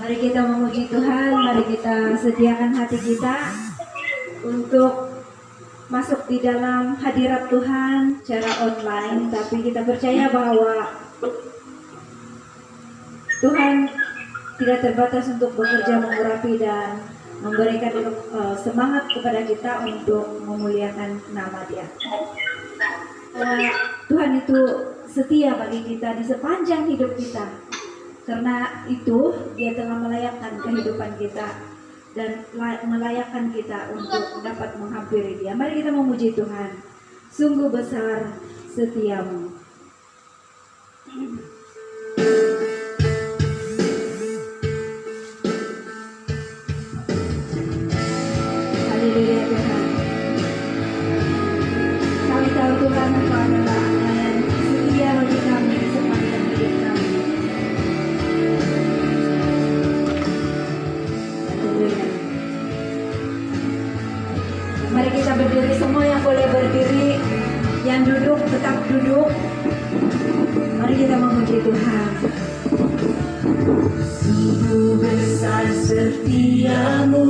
Mari kita memuji Tuhan, mari kita sediakan hati kita untuk masuk di dalam hadirat Tuhan secara online. Tapi kita percaya bahwa Tuhan tidak terbatas untuk bekerja mengurapi dan memberikan semangat kepada kita untuk memuliakan nama Dia. Tuhan itu setia bagi kita di sepanjang hidup kita. Karena itu Dia telah melayakkan kehidupan kita dan melayakkan kita untuk dapat menghampiri Dia. Mari kita memuji Tuhan. Sungguh besar setiamu. Haleluya Tuhan. Kami tahu Tuhan Engkau adalah Allah yang setia bagi kami sepanjang hidup kami. Mari kita berdiri, semua yang boleh berdiri, yang duduk tetap duduk. Mari kita memuji Tuhan. Sungguh besar setiamu,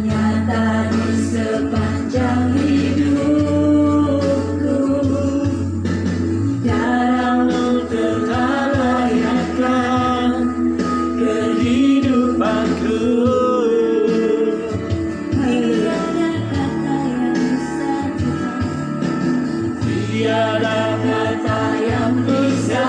nyata di sepanjang hidupku. Jarang terhalayakkan kehidupanku. Tiada kata yang bisa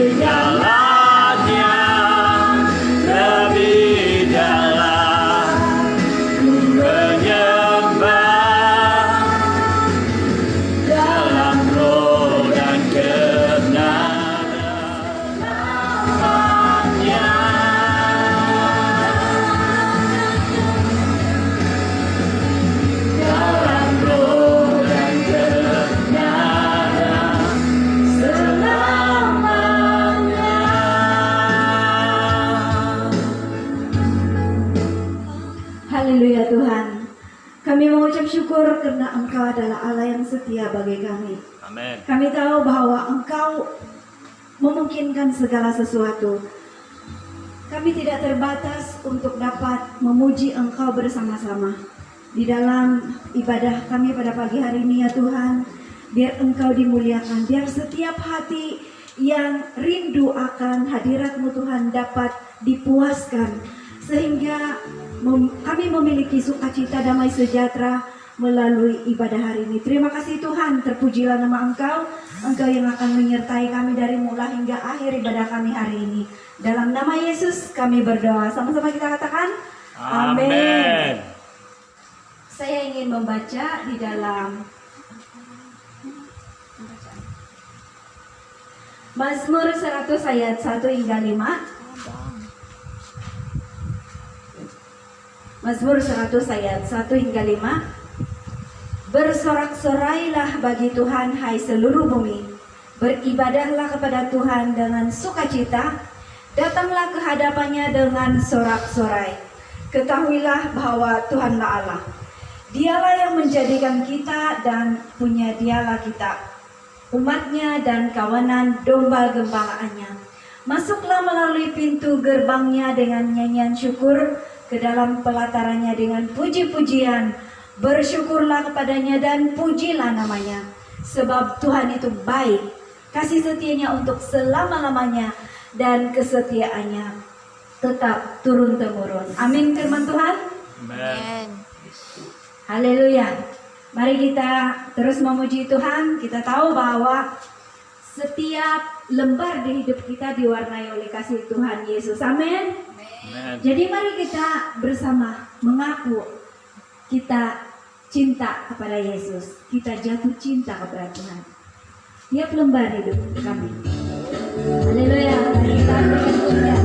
segalanya, lebih dalam ku menyembah dalam roh dan kebenaran namanya. Dalam roh dan kebenaran selamanya. Haleluya Tuhan. Kami mengucap syukur karena Engkau adalah Allah yang setia bagi kami. Amin. Kami tahu bahwa Engkau memungkinkan segala sesuatu. Kami tidak terbatas untuk dapat memuji Engkau bersama-sama. Di dalam ibadah kami pada pagi hari ini ya Tuhan, biar Engkau dimuliakan, biar setiap hati yang rindu akan hadirat-Mu Tuhan dapat dipuaskan, sehingga kami memiliki sukacita damai sejahtera melalui ibadah hari ini. Terima kasih Tuhan, terpujilah nama Engkau, Engkau yang akan menyertai kami dari mulai hingga akhir ibadah kami hari ini. Dalam nama Yesus kami berdoa. Sama-sama kita katakan Amin. Saya ingin membaca di dalam Mazmur 100 ayat 1 hingga 5. Mazmur 100 ayat 1 hingga 5. Bersorak-sorailah bagi Tuhan hai seluruh bumi. Beribadahlah kepada Tuhan dengan sukacita. Datanglah ke hadapannya dengan sorak-sorai. Ketahuilah bahwa Tuhanlah Allah. Dialah yang menjadikan kita dan punya dialah kita, umatnya dan kawanan domba gembalaannya. Masuklah melalui pintu gerbangnya dengan nyanyian syukur, ke dalam pelatarannya dengan puji-pujian. Bersyukurlah kepadanya dan pujilah namanya. Sebab Tuhan itu baik, kasih setianya untuk selama-lamanya, dan kesetiaannya tetap turun-temurun. Amin firman Tuhan. Amin. Haleluya. Mari kita terus memuji Tuhan. Kita tahu bahwa setiap lembar di hidup kita diwarnai oleh kasih Tuhan Yesus. Amin. Amin. Jadi mari kita bersama mengaku kita cinta kepada Yesus. Kita jatuh cinta kepada Tuhan. Tiap lembar hidup kami. Haleluya. Mari kita berikan pujian.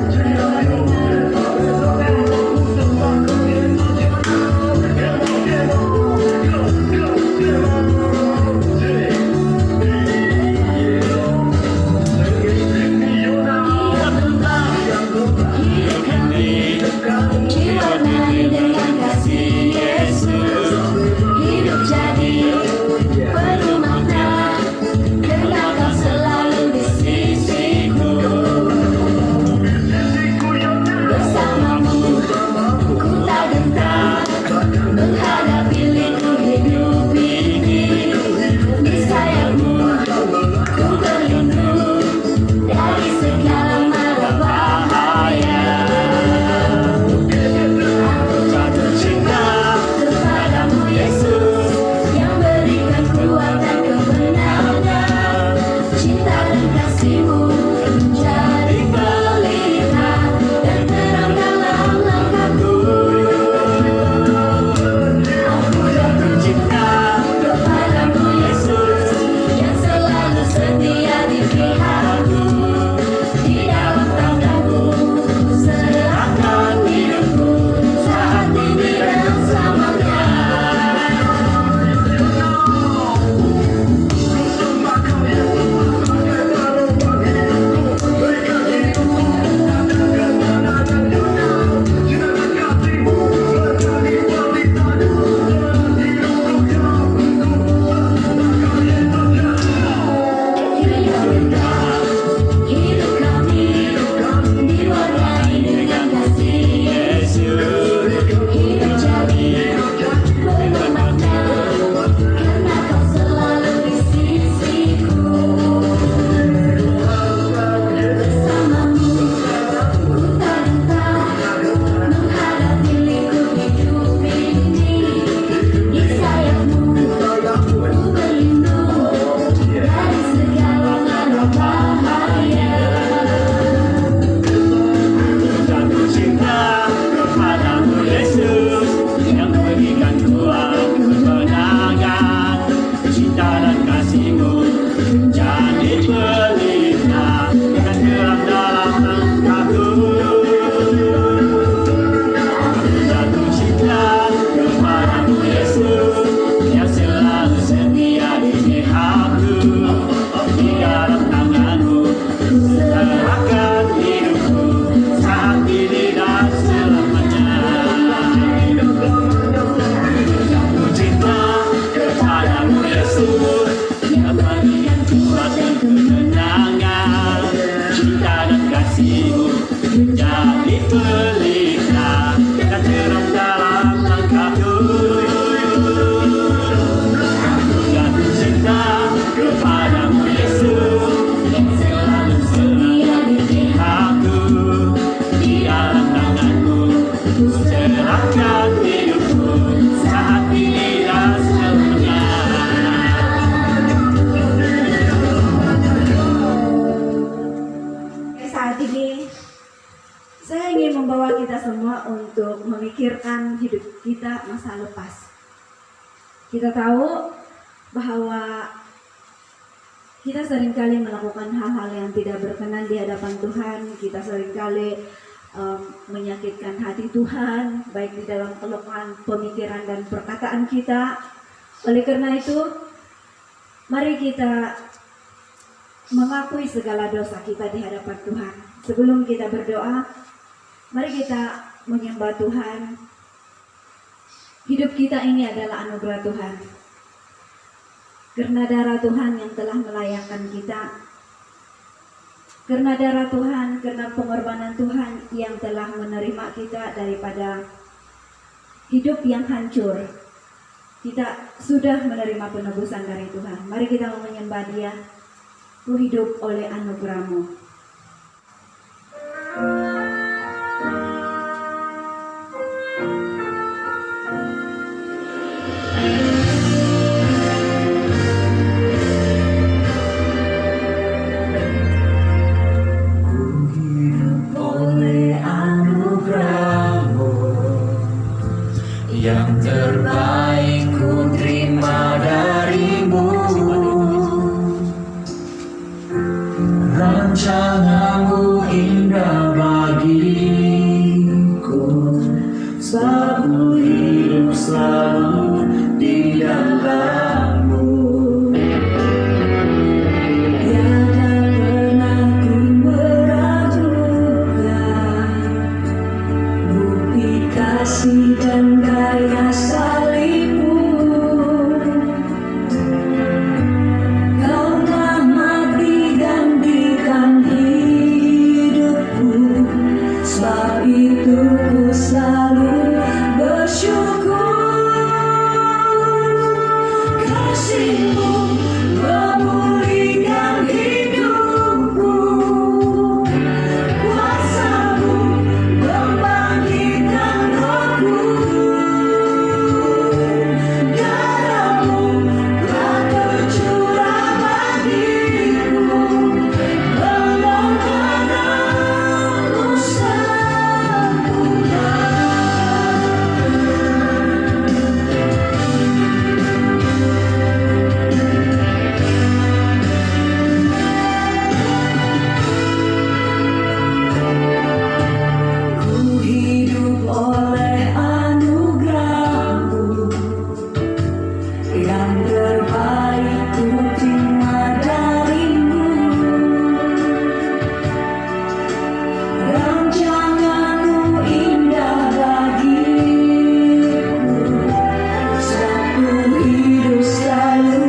Diwarnai dengan kasih Yesus, hidup jadi penuh makna, karena Kau selalu di sisiku. cinta dan kasih-Mu menjadi pelita dan terang dalam langkahku. Aku jatuh cinta kepadamu Yesus, selalu setia di pihakku. Di dalam tangan-Mu ku serahkan hidupku saat ini dan selamanya. Saat ini saya ingin membawa kita semua untuk memikirkan hidup kita masa lepas. Kita tahu bahwa kita seringkali melakukan hal-hal yang tidak berkenan di hadapan Tuhan. Kita seringkali menyakitkan hati Tuhan, baik di dalam kelemahan pemikiran dan perkataan kita. Oleh karena itu, mari kita mengakui segala dosa kita di hadapan Tuhan. Sebelum kita berdoa, mari kita menyembah Tuhan. Hidup kita ini adalah anugerah Tuhan. Karena darah Tuhan yang telah melayakkan kita. Karena darah Tuhan, karena pengorbanan Tuhan yang telah menerima kita daripada hidup yang hancur. Kita sudah menerima penebusan dari Tuhan. Mari kita menyembah Dia. Ku hidup oleh anugerah-Mu. Yang terbaik ku terima dari-Mu, rancangan-Mu indah bagiku, sebab ku hidup selalu di dalam-Mu. Tiada pernah ku meragukan bukti kasih dan karya salib-Mu. Kau telah mati gantikan hidupku, sebab itu ku selalu bersyukur. Kasih-Mu memulihkan hidupku, kuasa-Mu membangkitkan rohku. Darah-Mu telah tercurah bagiku, pengorbanan-Mu sempurna. Ku hidup oleh anugerah-Mu, yang terbaik ku terima dari-Mu. Rancangan-Mu indah bagiku, sebab ku hidup selalu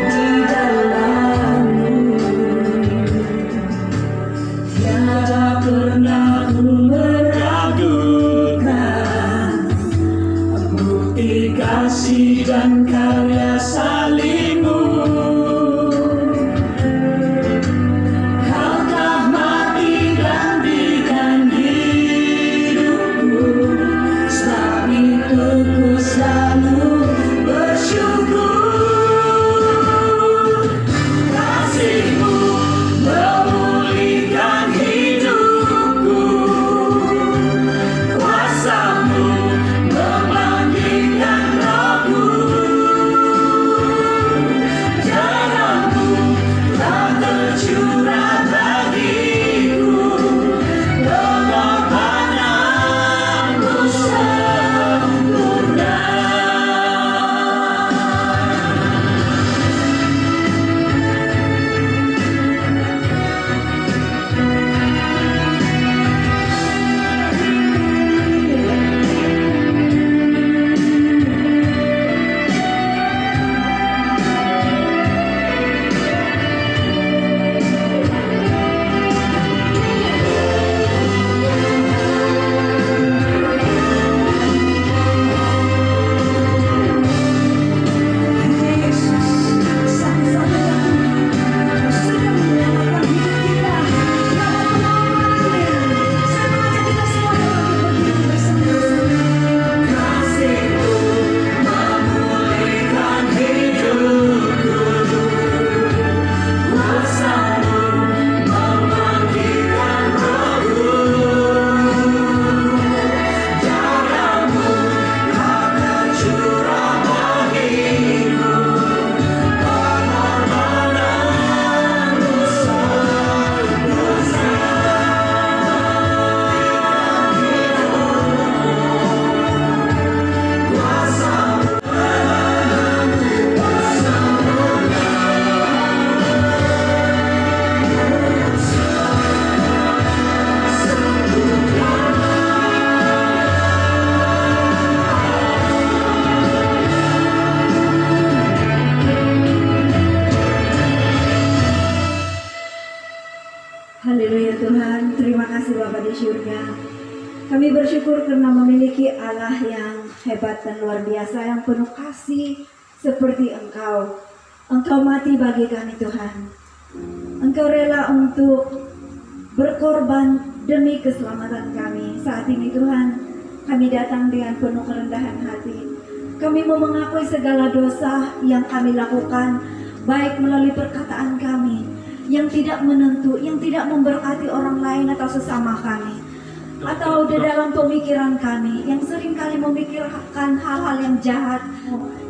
di dalam-Mu. Tiada pernah ku meragukan bukti kasih dan karya salib-Mu. Kau telah mati gantikan hidupku, sebab itu ku selalu bersyukur. Kasih-Mu memulihkan hidupku, Tuhan, terima kasih Bapa di surga. Kami bersyukur karena memiliki Allah yang hebat dan luar biasa, yang penuh kasih seperti Engkau. Engkau mati bagi kami Tuhan. Engkau rela untuk berkorban demi keselamatan kami. Saat ini Tuhan, kami datang dengan penuh kerendahan hati. Kami mau mengakui segala dosa yang kami lakukan, baik melalui perkataan kami yang tidak menentu, yang tidak memberkati orang lain atau sesama kami, atau di dalam pemikiran kami yang seringkali memikirkan hal-hal yang jahat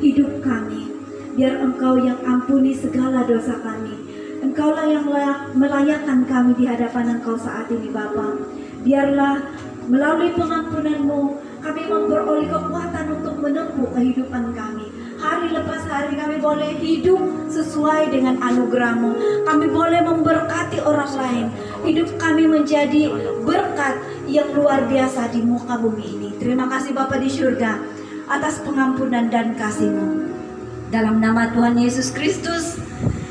hidup kami. Biar Engkau yang ampuni segala dosa kami. Engkaulah yang melayakkan kami di hadapan Engkau saat ini Bapa. Biarlah melalui pengampunan-Mu kami memperoleh kekuatan untuk menempuh kehidupan kami. Hari lepas hari kami boleh hidup sesuai dengan anugerah-Mu. Kami boleh memberkati orang lain. Hidup kami menjadi berkat yang luar biasa di muka bumi ini. Terima kasih Bapa di surga atas pengampunan dan kasih-Mu. Dalam nama Tuhan Yesus Kristus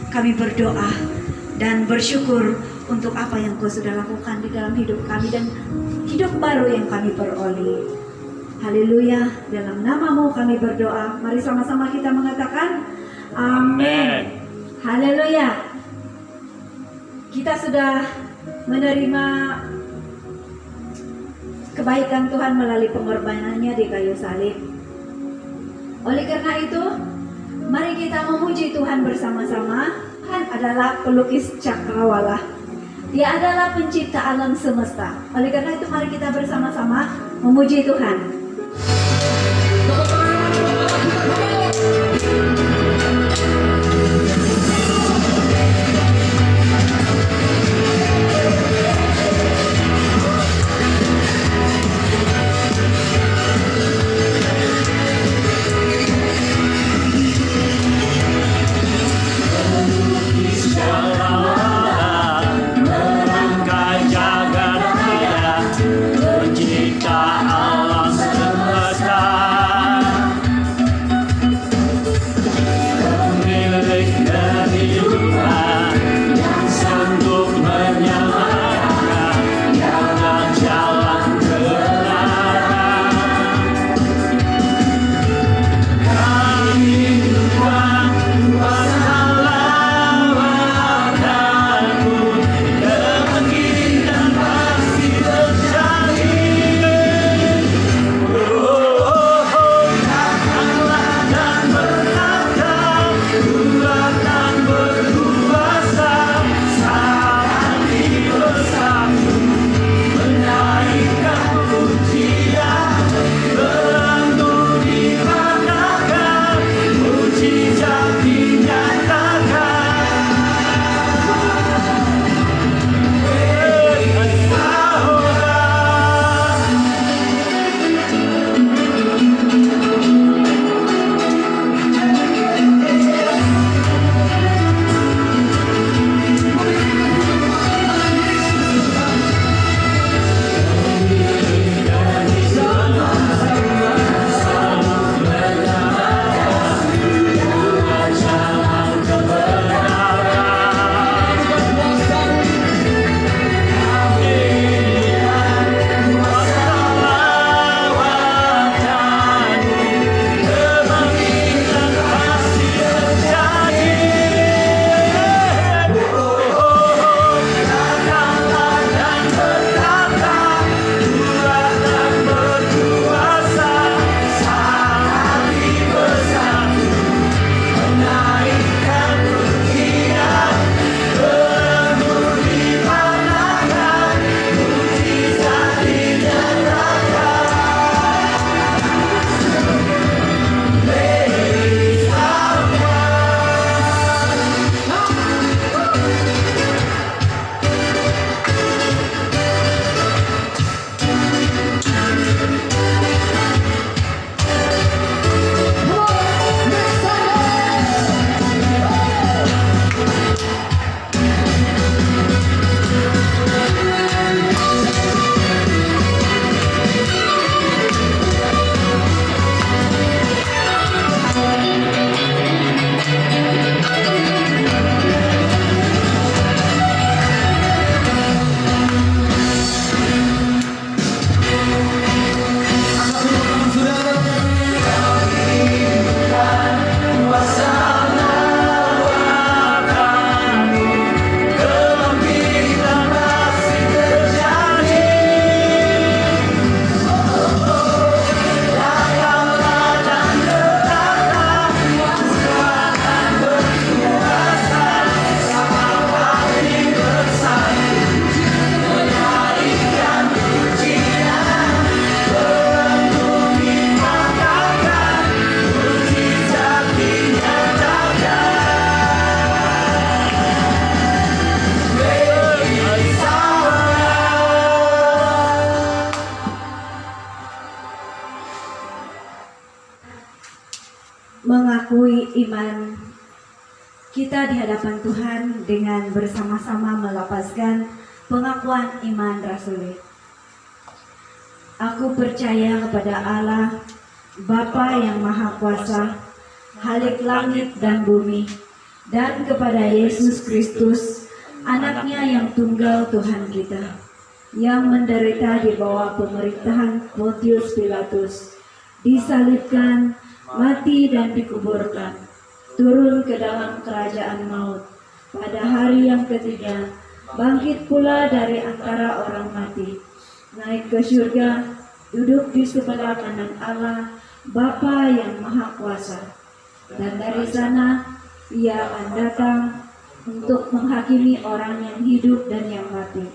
kami berdoa dan bersyukur untuk apa yang Kau sudah lakukan di dalam hidup kami dan hidup baru yang kami peroleh. Haleluya, dalam nama-Mu kami berdoa. Mari sama-sama kita mengatakan amin. Haleluya. Kita sudah menerima kebaikan Tuhan melalui pengorbanannya di kayu salib. Oleh karena itu, mari kita memuji Tuhan bersama-sama. Tuhan adalah pelukis cakrawala. Dia adalah pencipta alam semesta. Oleh karena itu, mari kita bersama-sama memuji Tuhan. Merangkai jagat raya, pencipta alam semesta. kita di hadapan Tuhan dengan bersama-sama melapaskan pengakuan iman rasuli. Aku percaya kepada Allah, Bapa yang Maha Kuasa, Khalik langit dan bumi, dan kepada Yesus Kristus, anaknya yang tunggal Tuhan kita, yang menderita di bawah pemerintahan Pontius Pilatus, disalibkan, mati dan dikuburkan, turun ke dalam kerajaan maut, pada hari yang ketiga, bangkit pula dari antara orang mati, naik ke surga, duduk di sebelah kanan Allah, Bapa yang Maha Kuasa. Dan dari sana, Ia akan datang untuk menghakimi orang yang hidup dan yang mati.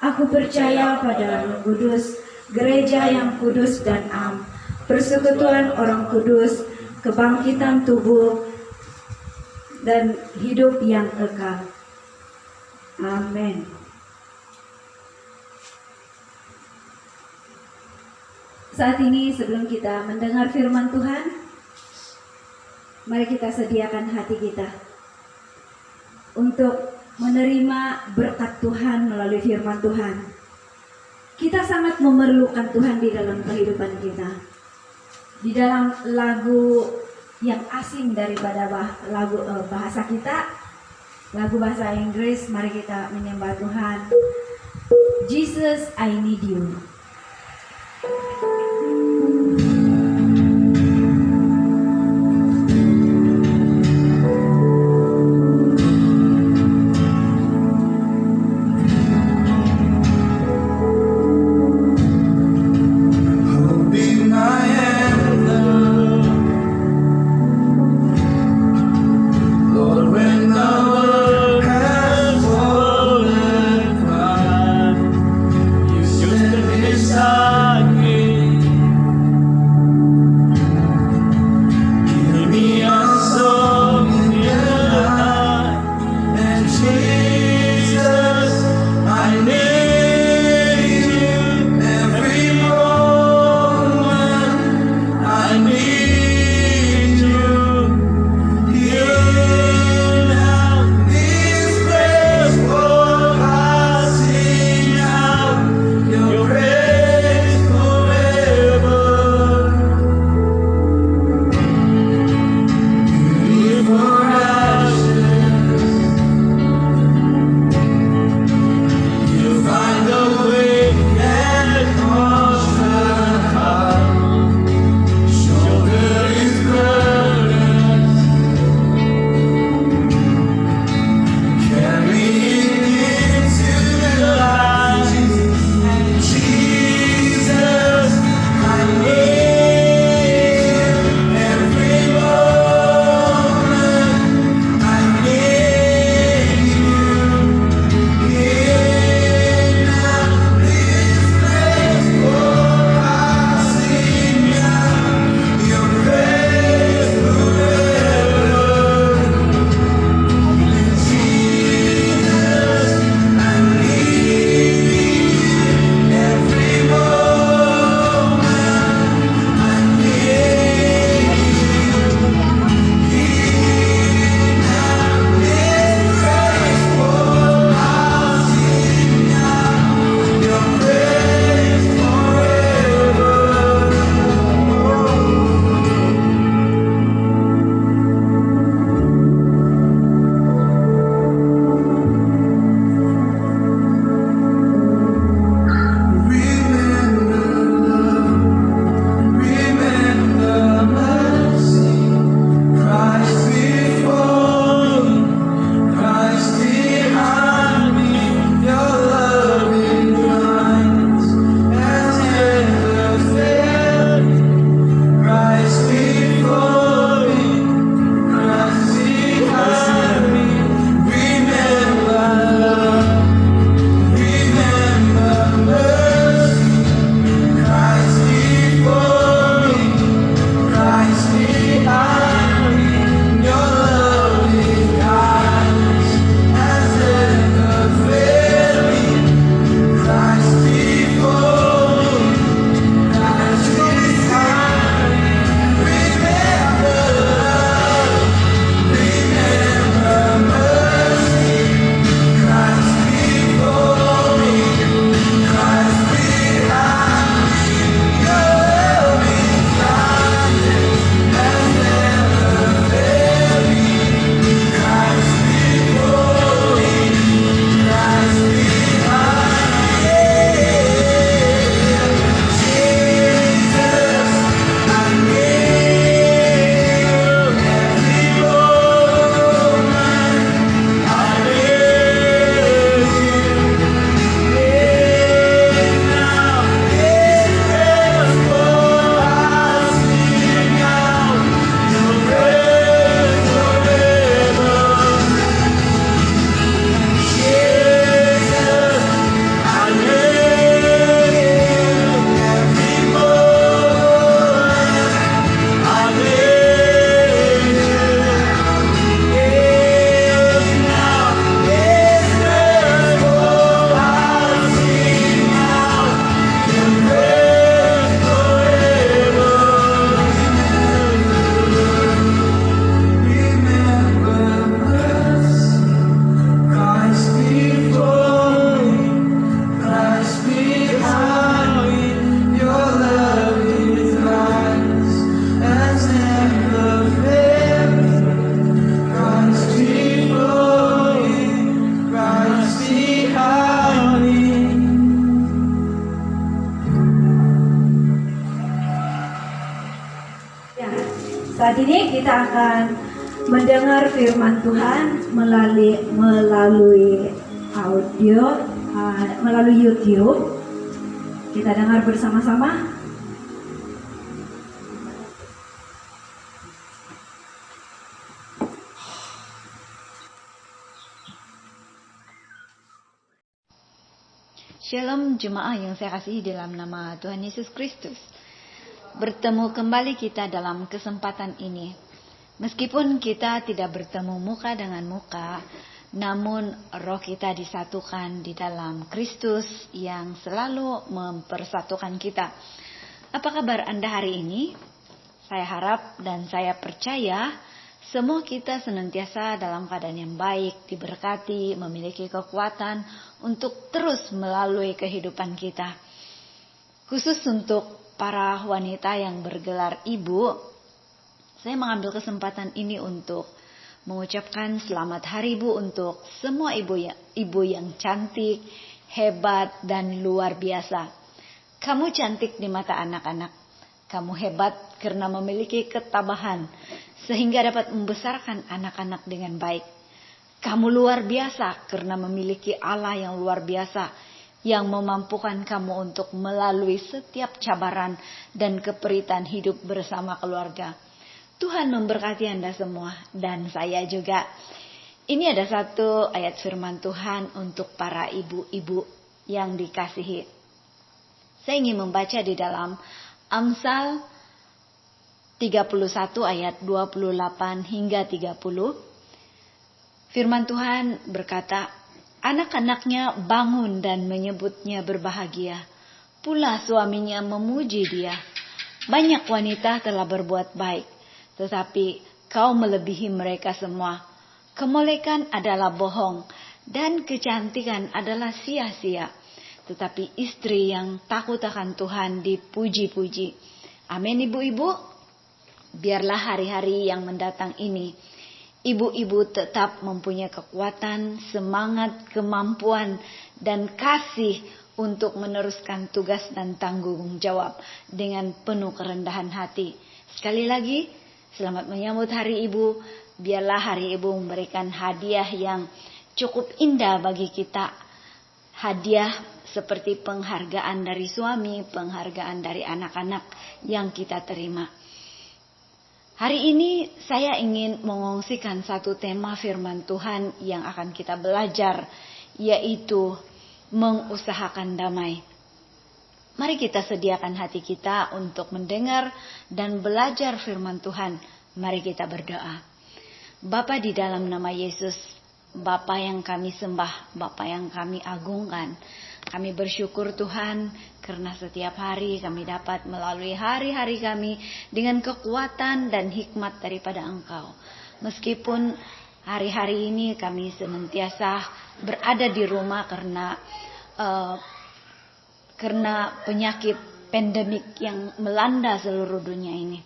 Aku percaya pada Roh Kudus, gereja yang kudus dan am, persekutuan orang kudus, kebangkitan tubuh, dan hidup yang kekal. Amin. Saat ini sebelum kita mendengar firman Tuhan, mari kita sediakan hati kita untuk menerima berkat Tuhan melalui firman Tuhan. Kita sangat memerlukan Tuhan di dalam kehidupan kita. Di dalam lagu yang asing daripada lagu bahasa kita, lagu bahasa Inggris, mari kita menyembah Tuhan. Jesus, I need you. You stood saat ini kita akan mendengar firman Tuhan melalui audio, melalui YouTube. Kita dengar bersama-sama. Shalom jemaah yang saya kasihi dalam nama Tuhan Yesus Kristus. Bertemu kembali kita dalam kesempatan ini. Meskipun kita tidak bertemu muka dengan muka, namun roh kita disatukan di dalam Kristus yang selalu mempersatukan kita. Apa kabar Anda hari ini? Saya harap dan saya percaya semua kita senantiasa dalam keadaan yang baik, diberkati, memiliki kekuatan untuk terus melalui kehidupan kita. Khusus untuk para wanita yang bergelar ibu, saya mengambil kesempatan ini untuk mengucapkan selamat hari ibu untuk semua ibu yang cantik, hebat, dan luar biasa. Kamu cantik di mata anak-anak. Kamu hebat karena memiliki ketabahan sehingga dapat membesarkan anak-anak dengan baik. Kamu luar biasa karena memiliki Allah yang luar biasa yang memampukan kamu untuk melalui setiap cabaran dan keperitan hidup bersama keluarga. Tuhan memberkati Anda semua dan saya juga. Ini ada satu ayat firman Tuhan untuk para ibu-ibu yang dikasihi. Saya ingin membaca di dalam Amsal 31 ayat 28 hingga 30. Firman Tuhan berkata, anak-anaknya bangun dan menyebutnya berbahagia. Pula suaminya memuji dia. Banyak wanita telah berbuat baik, tetapi kau melebihi mereka semua. Kemolekan adalah bohong dan kecantikan adalah sia-sia. Tetapi istri yang takut akan Tuhan dipuji-puji. Amin ibu-ibu. Biarlah hari-hari yang mendatang ini ibu-ibu tetap mempunyai kekuatan, semangat, kemampuan, dan kasih untuk meneruskan tugas dan tanggung jawab dengan penuh kerendahan hati. Sekali lagi, selamat menyambut Hari Ibu. Biarlah Hari Ibu memberikan hadiah yang cukup indah bagi kita. Hadiah seperti penghargaan dari suami, penghargaan dari anak-anak yang kita terima. Hari ini saya ingin mengongsikan satu tema firman Tuhan yang akan kita belajar, yaitu mengusahakan damai. Mari kita sediakan hati kita untuk mendengar dan belajar firman Tuhan. Mari kita berdoa. Bapa di dalam nama Yesus, Bapa yang kami sembah, Bapa yang kami agungkan. Kami bersyukur Tuhan karena setiap hari kami dapat melalui hari-hari kami dengan kekuatan dan hikmat daripada Engkau. Meskipun hari-hari ini kami senantiasa berada di rumah karena penyakit pandemik yang melanda seluruh dunia ini.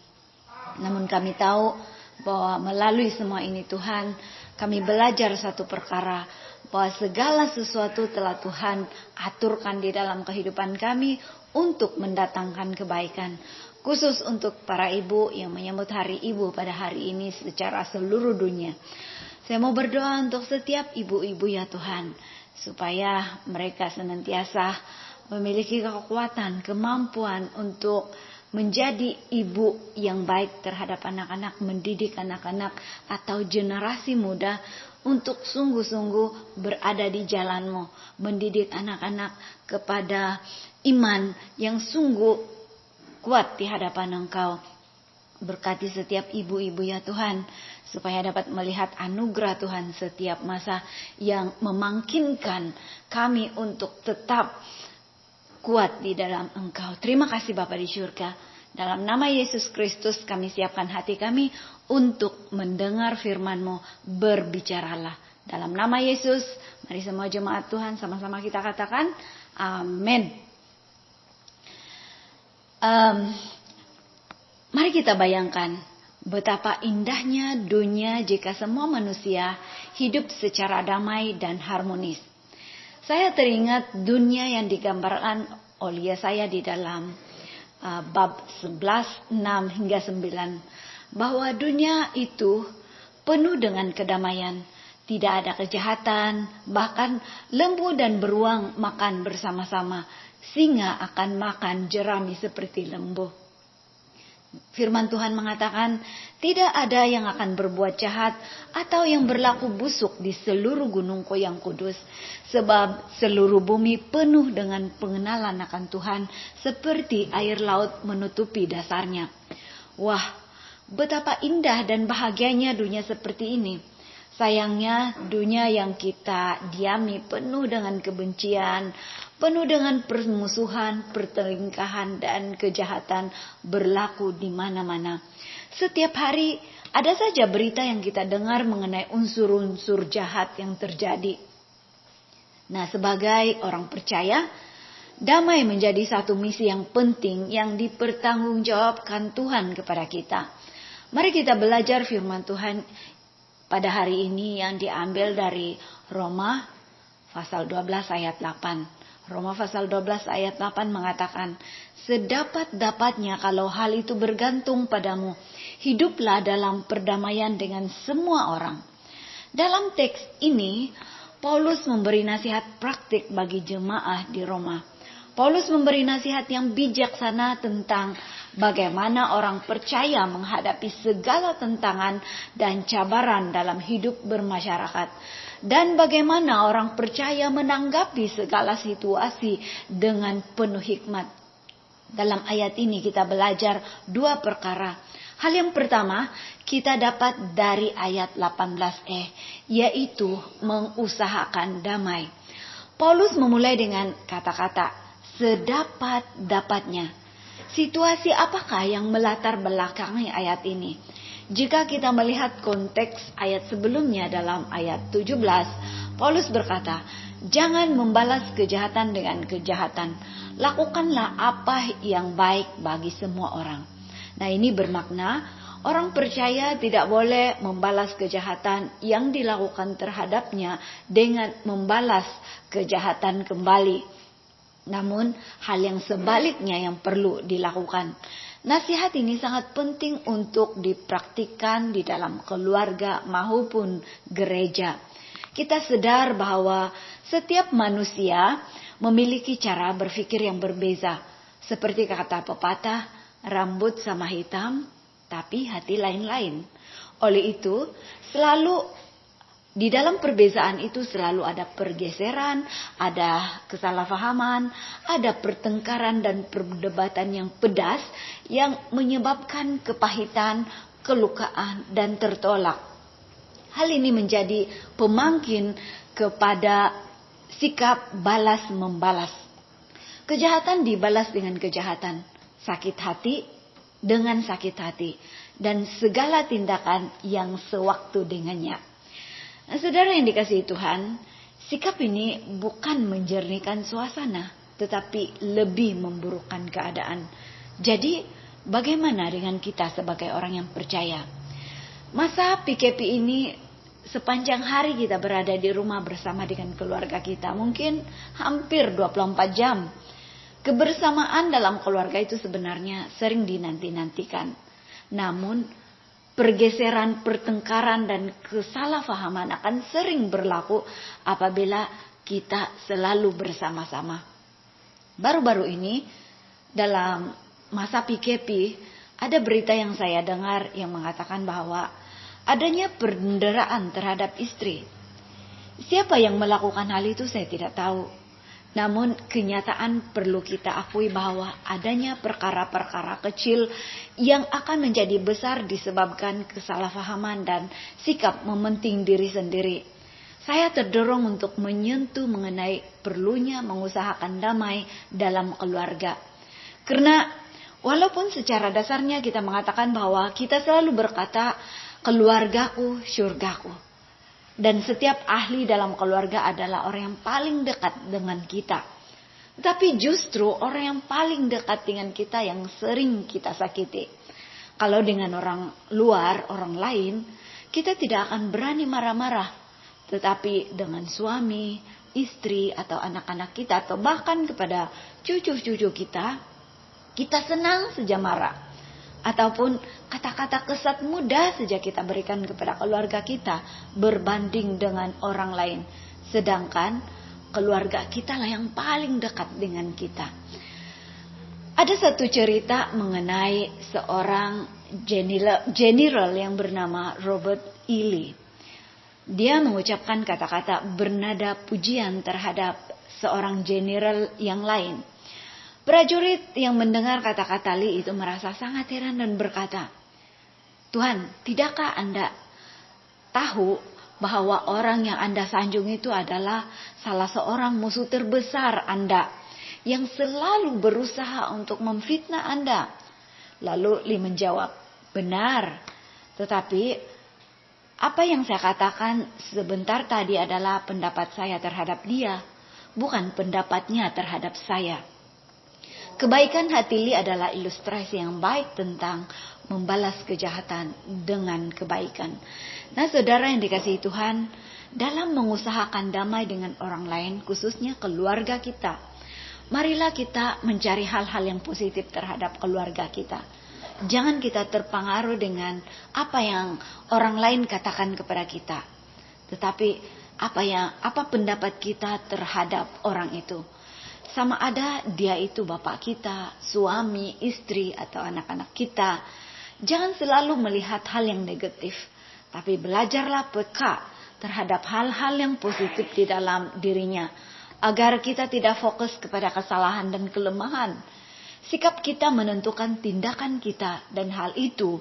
Namun kami tahu bahwa melalui semua ini Tuhan, kami belajar satu perkara, bahwa segala sesuatu telah Tuhan aturkan di dalam kehidupan kami untuk mendatangkan kebaikan. Khusus untuk para ibu yang menyambut Hari Ibu pada hari ini secara seluruh dunia. Saya mau berdoa untuk setiap ibu-ibu ya Tuhan, supaya mereka senantiasa memiliki kekuatan, kemampuan untuk menjadi ibu yang baik terhadap anak-anak, mendidik anak-anak atau generasi muda untuk sungguh-sungguh berada di jalan-Mu, mendidik anak-anak kepada iman yang sungguh kuat di hadapan Engkau. Berkati setiap ibu-ibu ya Tuhan, supaya dapat melihat anugerah Tuhan setiap masa yang memangkinkan kami untuk tetap kuat di dalam Engkau. Terima kasih Bapa di surga. Dalam nama Yesus Kristus kami siapkan hati kami untuk mendengar firman-Mu. Berbicaralah. Dalam nama Yesus, mari semua jemaat Tuhan sama-sama kita katakan amin. Mari kita bayangkan betapa indahnya dunia jika semua manusia hidup secara damai dan harmonis. Saya teringat dunia yang digambarkan oleh saya di dalam bab 11, 6 hingga 9. bahwa dunia itu penuh dengan kedamaian. Tidak ada kejahatan, bahkan lembu dan beruang makan bersama-sama. Singa akan makan jerami seperti lembu. Firman Tuhan mengatakan, tidak ada yang akan berbuat jahat atau yang berlaku busuk di seluruh gunungku yang kudus. Sebab seluruh bumi penuh dengan pengenalan akan Tuhan, seperti air laut menutupi dasarnya. Wah, betapa indah dan bahagianya dunia seperti ini. Sayangnya dunia yang kita diami penuh dengan kebencian, penuh dengan permusuhan, pertelingkahan, dan kejahatan berlaku di mana-mana. Setiap hari ada saja berita yang kita dengar mengenai unsur-unsur jahat yang terjadi. Nah, sebagai orang percaya, damai menjadi satu misi yang penting yang dipertanggungjawabkan Tuhan kepada kita. Mari kita belajar firman Tuhan pada hari ini yang diambil dari Roma pasal 12 ayat 8. Roma pasal 12 ayat 8 mengatakan, sedapat-dapatnya kalau hal itu bergantung padamu, hiduplah dalam perdamaian dengan semua orang. Dalam teks ini, Paulus memberi nasihat praktik bagi jemaah di Roma. Paulus memberi nasihat yang bijaksana tentang bagaimana orang percaya menghadapi segala tentangan dan cabaran dalam hidup bermasyarakat. Dan bagaimana orang percaya menanggapi segala situasi dengan penuh hikmat. Dalam ayat ini kita belajar dua perkara. Hal yang pertama kita dapat dari ayat 18e, yaitu mengusahakan damai. Paulus memulai dengan kata-kata sedapat-dapatnya. Situasi apakah yang melatar belakangi ayat ini? Jika kita melihat konteks ayat sebelumnya dalam ayat 17, Paulus berkata, jangan membalas kejahatan dengan kejahatan. Lakukanlah apa yang baik bagi semua orang. Nah, ini bermakna orang percaya tidak boleh membalas kejahatan yang dilakukan terhadapnya dengan membalas kejahatan kembali. Namun hal yang sebaliknya yang perlu dilakukan. Nasihat ini sangat penting untuk dipraktikkan di dalam keluarga maupun gereja. Kita sadar bahwa setiap manusia memiliki cara berpikir yang berbeza. Seperti kata pepatah, rambut sama hitam, tapi hati lain-lain. Oleh itu, di dalam perbezaan itu selalu ada pergeseran, ada kesalahpahaman, ada pertengkaran dan perdebatan yang pedas yang menyebabkan kepahitan, kelukaan, dan tertolak. Hal ini menjadi pemangkin kepada sikap balas-membalas. Kejahatan dibalas dengan kejahatan, sakit hati dengan sakit hati, dan segala tindakan yang sewaktu dengannya. Nah, saudara yang dikasihi Tuhan, sikap ini bukan menjernihkan suasana, tetapi lebih memburukkan keadaan. Jadi, bagaimana dengan kita sebagai orang yang percaya? Masa PKP ini, sepanjang hari kita berada di rumah bersama dengan keluarga kita, mungkin hampir 24 jam. Kebersamaan dalam keluarga itu sebenarnya sering dinanti-nantikan. Namun, pergeseran, pertengkaran, dan kesalahpahaman akan sering berlaku apabila kita selalu bersama-sama. Baru-baru ini, dalam masa PKP, ada berita yang saya dengar yang mengatakan bahwa adanya penderaan terhadap istri. Siapa yang melakukan hal itu saya tidak tahu. Namun kenyataan perlu kita akui bahwa adanya perkara-perkara kecil yang akan menjadi besar disebabkan kesalahpahaman dan sikap mementing diri sendiri. Saya terdorong untuk menyentuh mengenai perlunya mengusahakan damai dalam keluarga. Karena walaupun secara dasarnya kita mengatakan bahwa kita selalu berkata keluargaku, syurgaku. Dan setiap ahli dalam keluarga adalah orang yang paling dekat dengan kita. Tapi justru orang yang paling dekat dengan kita yang sering kita sakiti. Kalau dengan orang luar, orang lain, kita tidak akan berani marah-marah. Tetapi dengan suami, istri, atau anak-anak kita, atau bahkan kepada cucu-cucu kita, kita senang saja marah. Ataupun kata-kata kesat mudah saja kita berikan kepada keluarga kita berbanding dengan orang lain. Sedangkan keluarga kita lah yang paling dekat dengan kita. Ada satu cerita mengenai seorang general yang bernama Robert E. Lee. Dia mengucapkan kata-kata bernada pujian terhadap seorang general yang lain. Prajurit yang mendengar kata-kata Lee itu merasa sangat heran dan berkata, "Tuhan, tidakkah Anda tahu bahwa orang yang Anda sanjung itu adalah salah seorang musuh terbesar Anda yang selalu berusaha untuk memfitnah Anda?" Lalu Lee menjawab, "Benar, tetapi apa yang saya katakan sebentar tadi adalah pendapat saya terhadap dia, bukan pendapatnya terhadap saya." Kebaikan hati Lee adalah ilustrasi yang baik tentang membalas kejahatan dengan kebaikan. Nah, saudara yang dikasihi Tuhan, dalam mengusahakan damai dengan orang lain, khususnya keluarga kita, marilah kita mencari hal-hal yang positif terhadap keluarga kita. Jangan kita terpengaruh dengan apa yang orang lain katakan kepada kita, tetapi apa pendapat kita terhadap orang itu. Sama ada dia itu bapak kita, suami, istri, atau anak-anak kita. Jangan selalu melihat hal yang negatif, tapi belajarlah peka terhadap hal-hal yang positif di dalam dirinya, agar kita tidak fokus kepada kesalahan dan kelemahan. Sikap kita menentukan tindakan kita, dan hal itu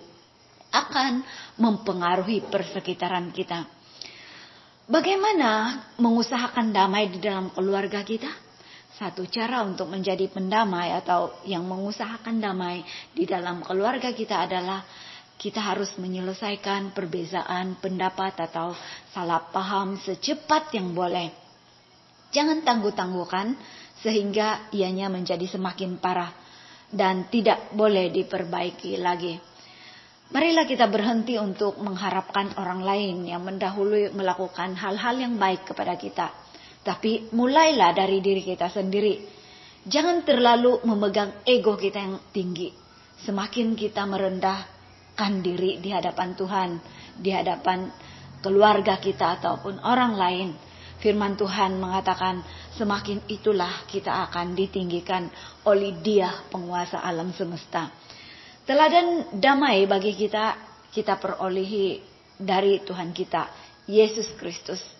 akan mempengaruhi persekitaran kita. Bagaimana mengusahakan damai di dalam keluarga kita? Satu cara untuk menjadi pendamai atau yang mengusahakan damai di dalam keluarga kita adalah kita harus menyelesaikan perbezaan pendapat atau salah paham secepat yang boleh. Jangan tangguh-tangguhkan sehingga ianya menjadi semakin parah dan tidak boleh diperbaiki lagi. Marilah kita berhenti untuk mengharapkan orang lain yang mendahului melakukan hal-hal yang baik kepada kita. Tapi mulailah dari diri kita sendiri. Jangan terlalu memegang ego kita yang tinggi. Semakin kita merendahkan diri di hadapan Tuhan, di hadapan keluarga kita ataupun orang lain, firman Tuhan mengatakan semakin itulah kita akan ditinggikan oleh Dia penguasa alam semesta. Teladan damai bagi kita perolehi dari Tuhan kita, Yesus Kristus.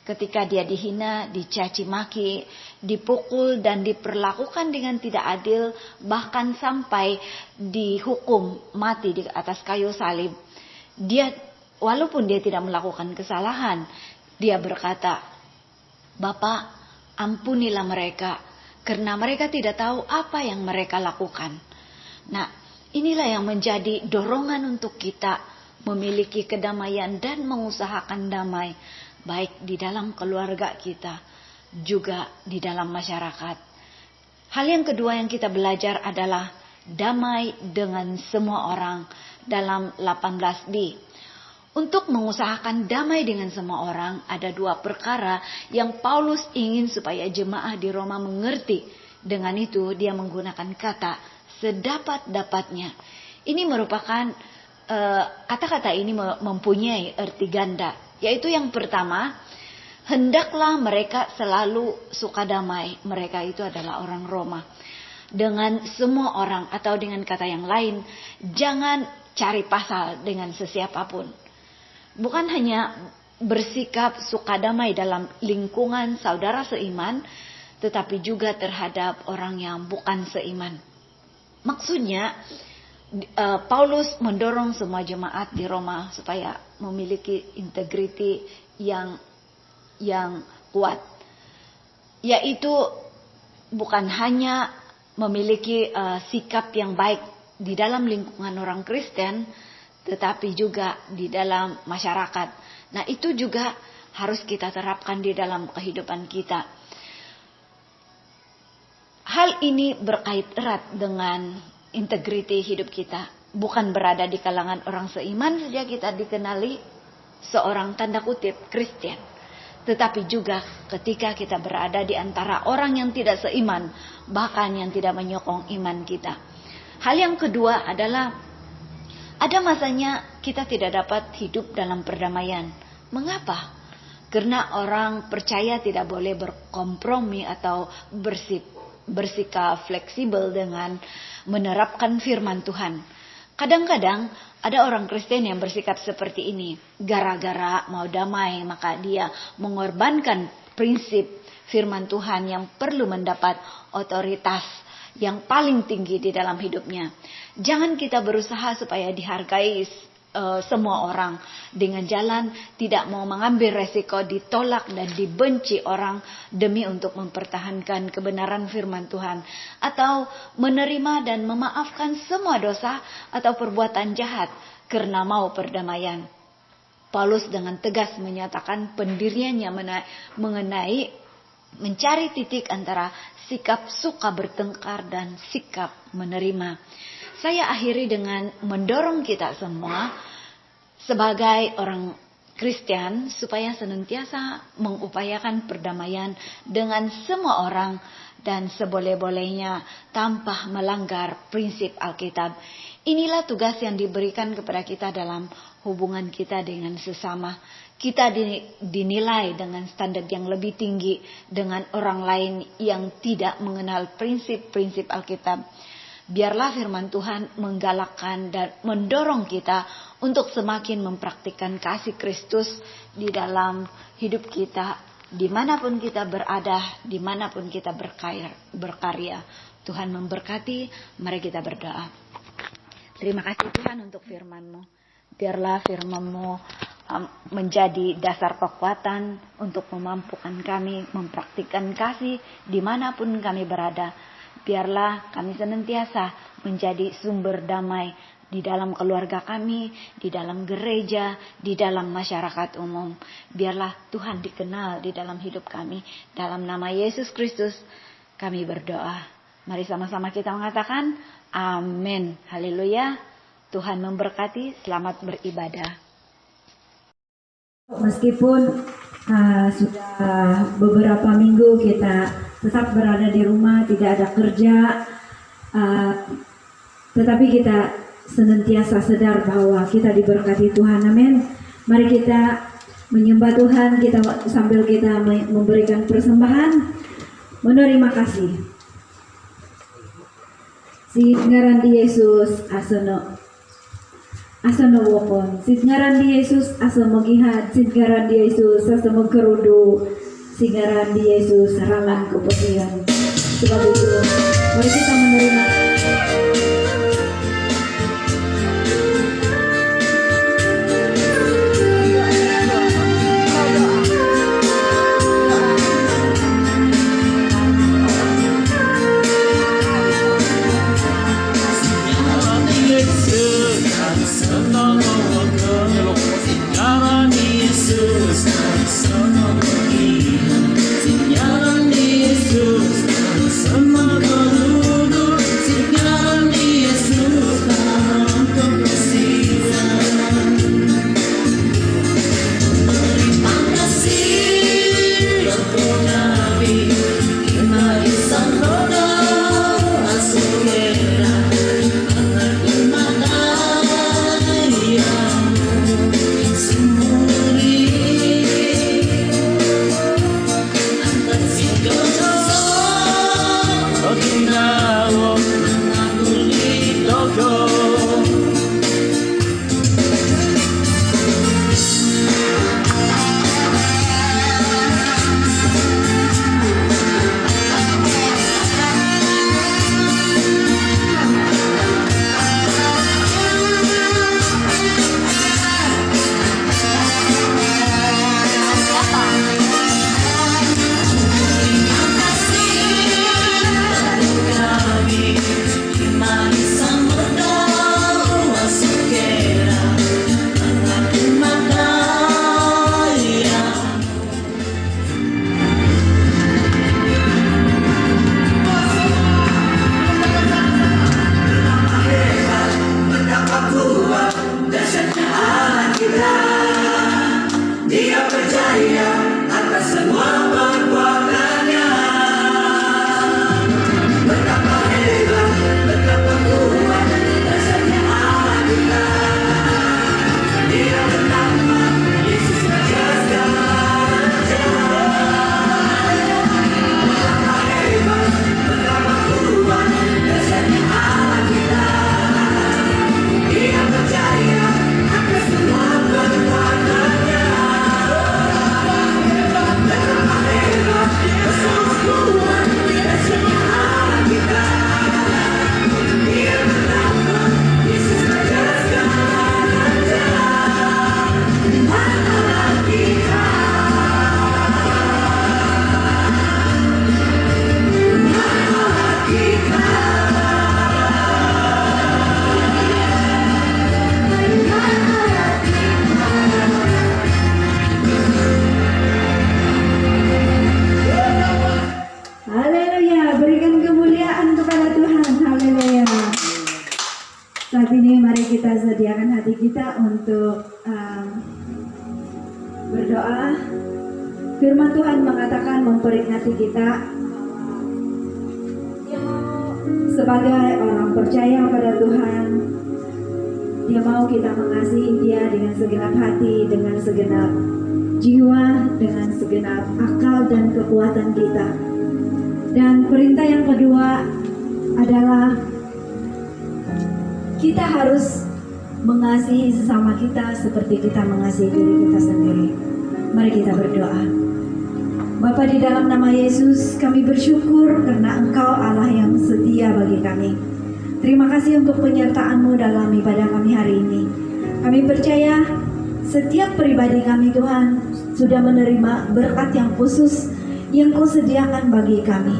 Ketika dia dihina, dicaci maki, dipukul dan diperlakukan dengan tidak adil, bahkan sampai dihukum mati di atas kayu salib. Walaupun dia tidak melakukan kesalahan, dia berkata, "Bapa, ampunilah mereka, karena mereka tidak tahu apa yang mereka lakukan." Nah, inilah yang menjadi dorongan untuk kita memiliki kedamaian dan mengusahakan damai, baik di dalam keluarga kita, juga di dalam masyarakat. Hal yang kedua yang kita belajar adalah damai dengan semua orang dalam 18b. Untuk mengusahakan damai dengan semua orang, ada dua perkara yang Paulus ingin supaya jemaah di Roma mengerti. Dengan itu dia menggunakan kata sedapat-dapatnya. Ini merupakan kata-kata ini mempunyai arti ganda. Yaitu yang pertama, hendaklah mereka selalu suka damai. Mereka itu adalah orang Roma. Dengan semua orang, atau dengan kata yang lain, jangan cari pasal dengan sesiapapun. Bukan hanya bersikap suka damai dalam lingkungan saudara seiman, tetapi juga terhadap orang yang bukan seiman. Maksudnya, Paulus mendorong semua jemaat di Roma supaya memiliki integriti yang kuat, yaitu bukan hanya memiliki sikap yang baik di dalam lingkungan orang Kristen, tetapi juga di dalam masyarakat. Nah, itu juga harus kita terapkan di dalam kehidupan kita. Hal ini berkait erat dengan integriti hidup kita. Bukan berada di kalangan orang seiman saja kita dikenali seorang tanda kutip Kristen, tetapi juga ketika kita berada di antara orang yang tidak seiman, bahkan yang tidak menyokong iman kita. Hal yang kedua adalah Ada masanya kita tidak dapat hidup dalam perdamaian. Mengapa? Karena orang percaya tidak boleh berkompromi atau bersikap fleksibel dengan menerapkan firman Tuhan. Kadang-kadang ada orang Kristen yang bersikap seperti ini. Gara-gara mau damai, maka dia mengorbankan prinsip firman Tuhan yang perlu mendapat otoritas yang paling tinggi di dalam hidupnya. Jangan kita berusaha supaya dihargai semua orang dengan jalan tidak mau mengambil resiko ditolak dan dibenci orang demi untuk mempertahankan kebenaran firman Tuhan, atau menerima dan memaafkan semua dosa atau perbuatan jahat karena mau perdamaian. Paulus dengan tegas menyatakan pendiriannya mengenai mencari titik antara sikap suka bertengkar dan sikap menerima. Saya akhiri dengan mendorong kita semua sebagai orang Kristen supaya senantiasa mengupayakan perdamaian dengan semua orang dan seboleh-bolehnya tanpa melanggar prinsip Alkitab. Inilah tugas yang diberikan kepada kita dalam hubungan kita dengan sesama. Kita dinilai dengan standar yang lebih tinggi dengan orang lain yang tidak mengenal prinsip-prinsip Alkitab. Biarlah firman Tuhan menggalakkan dan mendorong kita untuk semakin mempraktikkan kasih Kristus di dalam hidup kita, dimanapun kita berada, dimanapun kita berkarya. Tuhan memberkati, mari kita berdoa. Terima kasih Tuhan untuk firman-Mu. Biarlah firman-Mu menjadi dasar kekuatan untuk memampukan kami mempraktikkan kasih dimanapun kami berada. Biarlah kami senantiasa menjadi sumber damai di dalam keluarga kami, di dalam gereja, di dalam masyarakat umum. Biarlah Tuhan dikenal di dalam hidup kami. Dalam nama Yesus Kristus kami berdoa. Mari sama-sama kita mengatakan amin. Haleluya. Tuhan memberkati. Selamat beribadah. Meskipun sudah beberapa minggu kita tetap berada di rumah, tidak ada kerja, tetapi kita senantiasa sadar bahwa kita diberkati Tuhan. Amin. Mari kita menyembah Tuhan, kita sambil kita memberikan persembahan, menerima kasih. Si ngaran di Yesus asono wokon, si ngaran di Yesus asa magihat, si ngaran di Yesus asa mengkerudu, si ngaran di Yesus ralan kepujian. Sebab itu mari kita menerima. Yesus, sama kita sediakan hati kita untuk berdoa. Firman Tuhan mengatakan memperingati kita sebagai orang percaya pada Tuhan. Dia mau kita mengasihi Dia dengan segenap hati, dengan segenap jiwa, dengan segenap akal dan kekuatan kita. Dan perintah yang kedua adalah kita harus mengasihi sesama kita seperti kita mengasihi diri kita sendiri. Mari kita berdoa. Bapa, di dalam nama Yesus kami bersyukur karena Engkau Allah yang setia bagi kami. Terima kasih untuk penyertaan-Mu dalam ibadah kami hari ini. Kami percaya setiap pribadi kami Tuhan sudah menerima berkat yang khusus yang Kau sediakan bagi kami.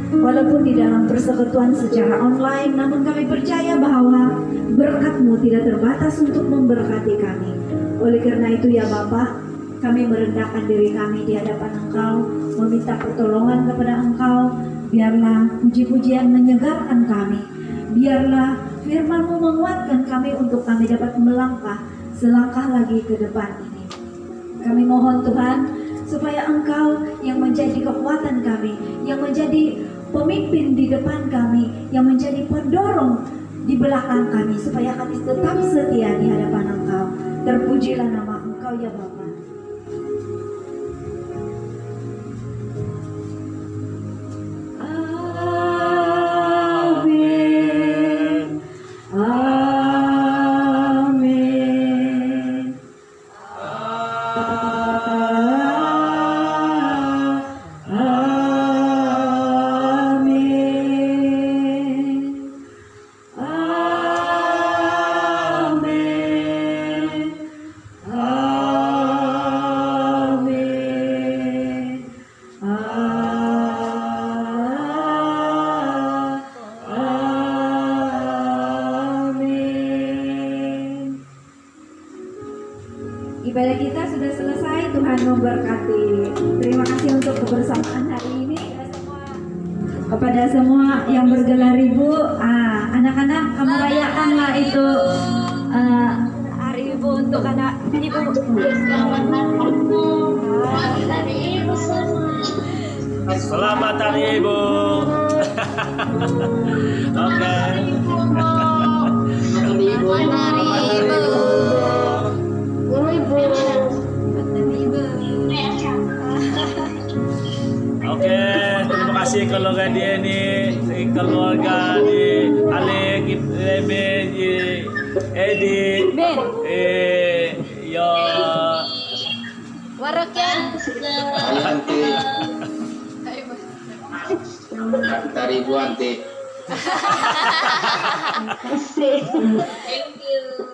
Walaupun di dalam persekutuan secara online, namun kami percaya bahwa berkat-Mu tidak terbatas untuk memberkati kami. Oleh karena itu ya Bapa, kami merendahkan diri kami di hadapan Engkau, meminta pertolongan kepada Engkau. Biarlah puji-pujian menyegarkan kami. Biarlah firman-Mu menguatkan kami untuk kami dapat melangkah selangkah lagi ke depan ini. Kami mohon Tuhan, supaya Engkau yang menjadi kekuatan kami, yang menjadi pemimpin di depan kami, yang menjadi pendorong di belakang kami, supaya kami tetap setia di hadapan Engkau. Terpujilah nama Engkau ya Bapa. Ibadah kita sudah selesai, Tuhan memberkati. Terima kasih untuk kebersamaan hari ini. Kepada semua yang bergelar ibu, anak-anak kamu rayakanlah itu hari ibu untuk anak ibu. Selamat Hari Ibu. Oke. Oke, terima kasih keluarga dia nih, keluarga di Alek, Ben, Edi, yo, Warakan. Tari Bu Anti. Thank you.